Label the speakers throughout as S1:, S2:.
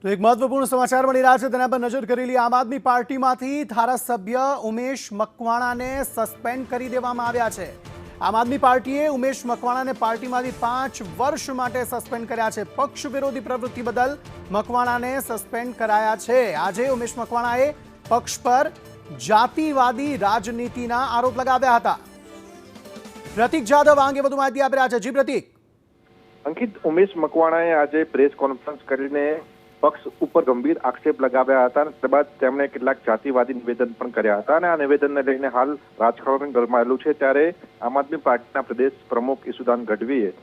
S1: તો એક મહત્વપૂર્ણ સમાચાર મળી રહ્યા છે તેના પર નજર કરેલી આમ આદમી પાર્ટીમાંથી ધારાસભ્ય ઉમેશ મકવાણાને સસ્પેન્ડ કરી દેવામાં આવ્યા છે। આમ આદમી પાર્ટીએ ઉમેશ મકવાણાને પાર્ટીમાંથી 5 વર્ષ માટે સસ્પેન્ડ કર્યા છે। પક્ષ વિરોધી પ્રવૃત્તિ બદલ મકવાણાને સસ્પેન્ડ કરાયા છે। આજે ઉમેશ મકવાણાએ પક્ષ પર જાતિવાદી રાજનીતિના આરોપ લગાવ્યા હતા। પ્રતીક જાદવ આ અંગે વધુ માહિતી આપી રહ્યા છે। જી પ્રતીક।
S2: અંકિત, ઉમેશ મકવાણાએ આજે પ્રેસ કોન્ફરન્સ કરીને પક્ષ ઉપર ગંભીર આક્ષેપ લગાવ્યા હતા અને ત્યારબાદ તેમણે કેટલાક જાતિવાદી નિવેદન પણ કર્યા હતા અને આ નિવેદનને લઈને હાલ રાજકારણ ગરમાયેલું છે। ત્યારે આમ આદમી પાર્ટીના પ્રદેશ પ્રમુખ ઈસુદાન ગઢવીએ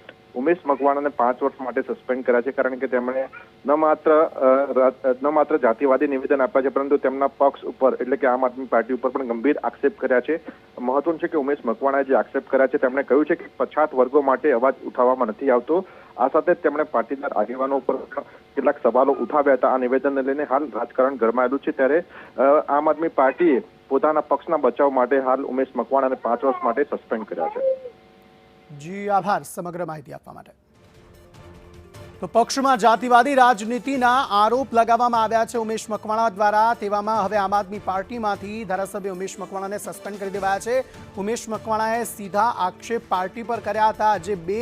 S2: ઉમેશ મકવાણાને 5 વર્ષ માટે સસ્પેન્ડ કર્યા છે, કારણ કે તેમણે ન માત્ર જાતિવાદી નિવેદન આપ્યા છે પરંતુ તેમના પક્ષ ઉપર એટલે કે આમ આદમી પાર્ટી ઉપર પણ ગંભીર આક્ષેપ કર્યા છે। મહત્વનું છે કે ઉમેશ મકવાણાએ જે આક્ષેપ કર્યા છે તેમણે કહ્યું છે કે પછાત વર્ગો માટે અવાજ ઉઠાવવામાં નથી આવતો। આ સાથે જ તેમણે પાટીદાર આગેવાનો ઉપર કેટલાક સવાલો ઉઠાવ્યા હતા। આ નિવેદનને લઈને હાલ રાજકારણ ગરમાયેલું છે। ત્યારે આમ આદમી પાર્ટીએ પોતાના પક્ષના બચાવ માટે હાલ ઉમેશ મકવાણાને 5 વર્ષ માટે સસ્પેન્ડ કર્યા છે।
S1: જી આભાર સમગ્ર માહિતી આપવા માટે। તો પક્ષમાં જાતિવાદી રાજનીતિના આરોપ લગાવવામાં આવ્યા છે ઉમેશ મકવાણા દ્વારા। તેવામાં હવે આમ આદમી પાર્ટીમાંથી ધારાસભ્ય ઉમેશ મકવાણાને સસ્પેન્ડ કરી દેવાયા છે। ઉમેશ મકવાણાએ સીધા આક્ષેપ પાર્ટી પર કર્યા હતા। જે 2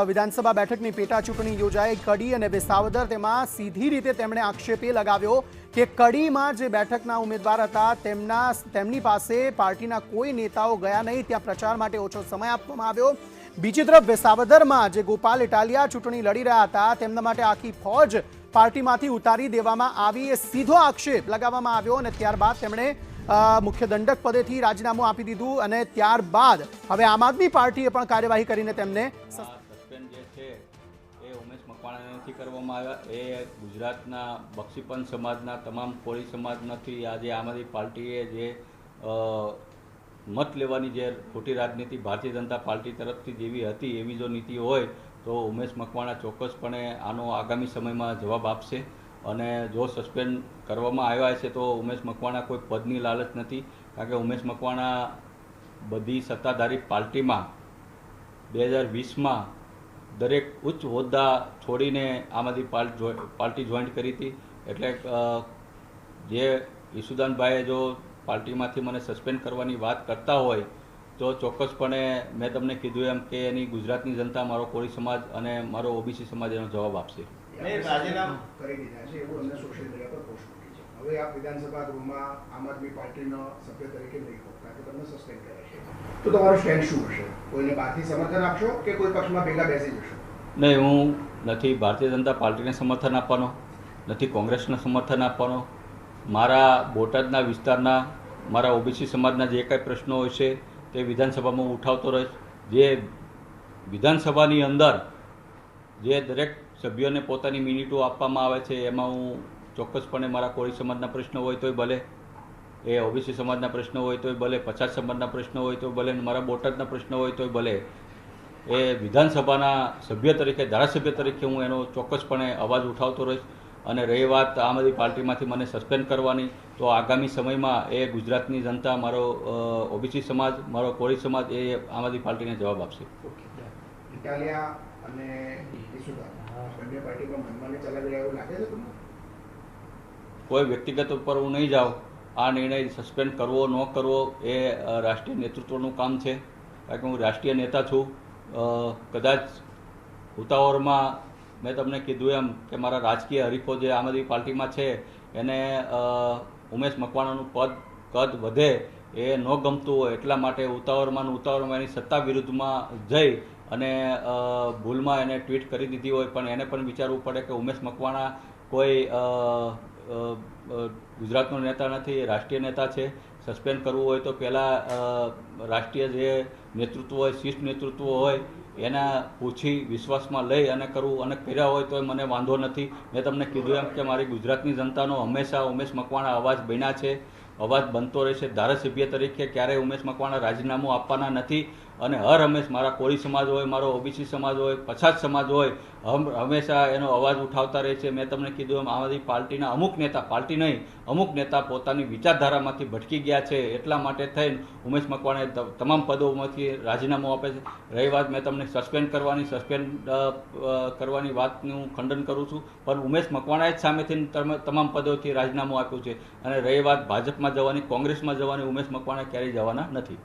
S1: વિધાનસભા બેઠકની પેટા ચૂંટણી યોજાઈ કડી અને વિસાવદર, તેમાં સીધી રીતે તેમણે આક્ષેપ એ લગાવ્યો કે કડીમાં જે બેઠકના ઉમેદવાર હતા તેમની પાસે પાર્ટીના કોઈ નેતાઓ ગયા નહીં, ત્યાં પ્રચાર માટે ઓછો સમય આપવામાં આવ્યો। બીજી તરફ વિસાવદરમાં જે ગોપાલ ઇટાલિયા ચૂંટણી લડી રહ્યા હતા તેમના માટે આખી ફોજ પાર્ટીમાંથી ઉતારી દેવામાં આવી, એ સીધો આક્ષેપ લગાવવામાં આવ્યો અને ત્યારબાદ તેમણે મુખ્ય દંડક પદેથી રાજીનામું આપી દીધું અને ત્યારબાદ હવે આમ આદમી પાર્ટીએ પણ કાર્યવાહી કરીને તેમને
S3: સસ્પેન્ડ જે છે એ ઉમેશ મકવાણાને નથી કરવામાં આવ્યા। એ ગુજરાતના બક્ષીપંથ સમાજના તમામ કોળી સમાજમાંથી આજે આમ આદમી પાર્ટીએ જે મત લેવાની જે ખોટી રાજનીતિ ભારતીય જનતા પાર્ટી તરફથી જેવી હતી એવી જો નીતિ હોય તો ઉમેશ મકવાણા ચોક્કસપણે આનો આગામી સમયમાં જવાબ આપશે અને જો સસ્પેન્ડ કરવામાં આવ્યા છે તો ઉમેશ મકવાણા કોઈ પદની લાલચ નથી, કારણ કે ઉમેશ મકવાણા બધી સત્તાધારી પાર્ટીમાં 2020માં દરેક ઉચ્ચ હોદ્દા છોડીને આમ આદમી પાર્ટી જોઈન્ટ કરી હતી। એટલે જે ઈસુદાનભાઈએ જો પાર્ટીમાંથી મને સસ્પેન્ડ કરવાની વાત કરતા હોય તો ચોક્કસપણે મેં તમને કીધું એમ કે એની ગુજરાતની જનતા, મારો કોળી સમાજ અને મારો ઓબીસી સમાજ એનો જવાબ આપશે।
S4: રાજીનામું કરી દીધા છે એવું અમને સોશિયલ મીડિયા પર પોસ્ટ કરી છે। હવે આપ વિધાનસભા ગૃહમાં આમ આદમી પાર્ટીનો સભ્ય તરીકે નહીં હો, કારણ કે તમને સસ્પેન્ડ કર્યા છે, તો તમારું સ્ટેન્ડ શું હશે? કોઈને બહારથી સમર્થન આપશો કે કોઈ પક્ષમાં ભેગા બેસી જશો?
S3: નહીં, હું નથી ભારતીય જનતા પાર્ટીને સમર્થન આપવાનો, નથી કોંગ્રેસને સમર્થન આપવાનો। મારા બોટાદના વિસ્તારના મારા ઓબીસી સમાજના જે કાંઈ પ્રશ્નો હોય છે તે વિધાનસભામાં ઉઠાવતો રહીશ। જે વિધાનસભાની અંદર જે દરેક સભ્યોને પોતાની મિનિટો આપવામાં આવે છે એમાં હું ચોક્કસપણે મારા કોળી સમાજના પ્રશ્નો હોય તોય ભલે, એ ઓબીસી સમાજના પ્રશ્નો હોય તોય ભલે, પછાત સમાજના પ્રશ્નો હોય તો ભલે, મારા બોટાદના પ્રશ્નો હોય તોય ભલે, એ વિધાનસભાના સભ્ય તરીકે, ધારાસભ્ય તરીકે હું એનો ચોક્કસપણે અવાજ ઉઠાવતો રહીશ। અને રહી વાત આમ આદમી પાર્ટીમાંથી મને સસ્પેન્ડ કરવાની, તો આગામી સમયમાં એ ગુજરાતની જનતા, મારો ઓબીસી સમાજ, મારો કોળી સમાજ એ આમ આદમી પાર્ટીને જવાબ આપશે।
S4: ઇટાલિયા અને ઈસુદાન બંને પાર્ટીમાં મનમાની ચલાવી રહ્યા એવું લાગે છે તમને?
S3: કોઈ વ્યક્તિગત ઉપર હું નહીં જાઉં। આ નિર્ણય સસ્પેન્ડ કરવો ન કરવો એ રાષ્ટ્રીય નેતૃત્વનું કામ છે, કારણ કે હું રાષ્ટ્રીય નેતા છું। કદાચ ઉતાવળમાં મેં તમને કીધું એમ કે મારા રાજકીય હરીફો જે આમ આદમી પાર્ટીમાં છે એને ઉમેશ મકવાણાનું કદ વધે એ ન ગમતું હોય એટલા માટે ઉતાવળમાં એની સત્તા વિરુદ્ધમાં જઈ અને ભૂલમાં એને ટ્વીટ કરી દીધી હોય, પણ એને પણ વિચારવું પડે કે ઉમેશ મકવાણા કોઈ ગુજરાતનો નેતા નથી, એ રાષ્ટ્રીય નેતા છે। સસ્પેન્ડ કરવું હોય તો પહેલાં રાષ્ટ્રીય જે નેતૃત્વ હોય, શીર્ષ નેતૃત્વ હોય એના પૂછી વિશ્વાસમાં લઈ અને કરવું, અને કર્યા હોય તો મને વાંધો નથી। મેં તમને કીધું એમ કે મારી ગુજરાતની જનતાનો હંમેશા ઉમેશ મકવાણા અવાજ બન્યા છે, અવાજ બનતો રહેશે। ધારાસભ્ય તરીકે ક્યારેય ઉમેશ મકવાણા રાજીનામું આપવાના નથી અને હર હંમેશ મારા કોળી સમાજ હોય, મારો ઓબીસી સમાજ હોય, પછાત સમાજ હોય, હંમેશા એનો અવાજ ઉઠાવતા રહે છે. મેં તમને કીધું એમ આમ આદમી પાર્ટીના અમુક નેતા, પાર્ટી નહીં અમુક નેતા પોતાની વિચારધારામાંથી ભટકી ગયા છે. એટલા માટે થઈને ઉમેશ મકવાણાએ તમામ પદોમાંથી રાજીનામું આપે છે. રહી વાત મેં તમને સસ્પેન્ડ કરવાની વાતનું હું ખંડન કરું છું, પણ ઉમેશ મકવાણાએ જ સામેથી તમામ પદોથી રાજીનામું આપ્યું છે. અને રહી વાત ભાજપમાં જવાની, કોંગ્રેસમાં જવાની, ઉમેશ મકવાણા ક્યારેય જવાના નથી.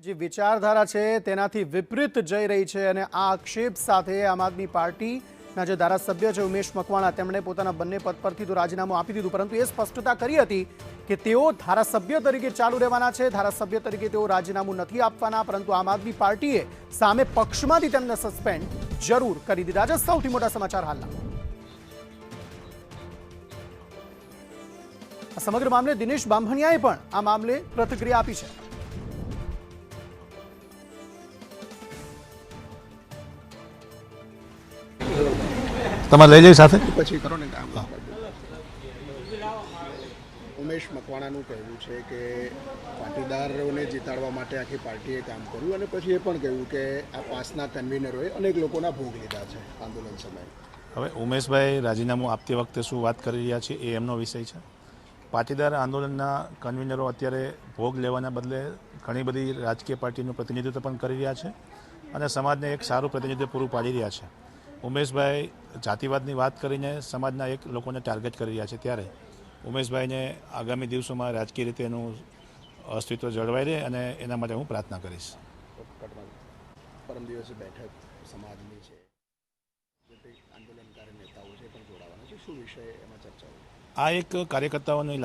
S1: જે વિચારધારા છે તેનાથી વિપરીત જઈ રહી છે અને આ આક્ષેપ સાથે આમ આદમી પાર્ટીના જે ધારાસભ્ય છે ઉમેશ મકવાણા, તેમણે પોતાના બંને પદ પરથી તો રાજીનામું આપી દીધું, પરંતુ એ સ્પષ્ટતા કરી હતી કે તેઓ ધારાસભ્ય તરીકે ચાલુ રહેવાના છે. ધારાસભ્ય તરીકે તેઓ રાજીનામું નથી આપવાના, પરંતુ આમ આદમી પાર્ટીએ સામે પક્ષમાંથી તેમને સસ્પેન્ડ જરૂર કરી દીધા છે. સૌથી મોટા સમાચાર હાલના. આ સમગ્ર મામલે દિનેશ બાંભણિયાએ પણ આ મામલે પ્રતિક્રિયા આપી છે.
S5: તમારે લઈ જઈ સાથે
S4: પછી કરો ને કામ. ઉમેશ મકવાણાનું કહેવું છે કે પાટીદારોને જીતાડવા માટે આખી પાર્ટીએ કામ કર્યું અને પછી એ પણ કહ્યું કે આ પાસના કન્વીનરોએ અનેક લોકોના ભોગ લીધા છે આંદોલન સમયે.
S5: હવે ઉમેશભાઈ રાજીનામું આપતી વખતે શું વાત કરી રહ્યા છે એ એમનો વિષય છે. પાટીદાર આંદોલનના કન્વીનરો અત્યારે ભોગ લેવાના બદલે ઘણી બધી રાજકીય પાર્ટીનું પ્રતિનિધિત્વ પણ કરી રહ્યા છે અને સમાજને એક સારું પ્રતિનિધિત્વ પૂરું પાડી રહ્યા છે. ઉમેશભાઈ જાતિવાદની વાત કરીને સમાજના એક લોકોને ટાર્ગેટ કરી રહ્યા છે, ત્યારે ઉમેશભાઈને આગામી દિવસોમાં રાજકીય રીતે એનું અસ્તિત્વ જળવાઈ રહે અને એના માટે હું પ્રાર્થના કરીશ.
S4: પરમ દિવસે બેઠક સમાજની છે, આંદોલનકારી નેતાઓ છે પણ જોડાવાના છે, શું વિષય એમાં ચર્ચા?
S5: આ એક કાર્યકર્તાઓની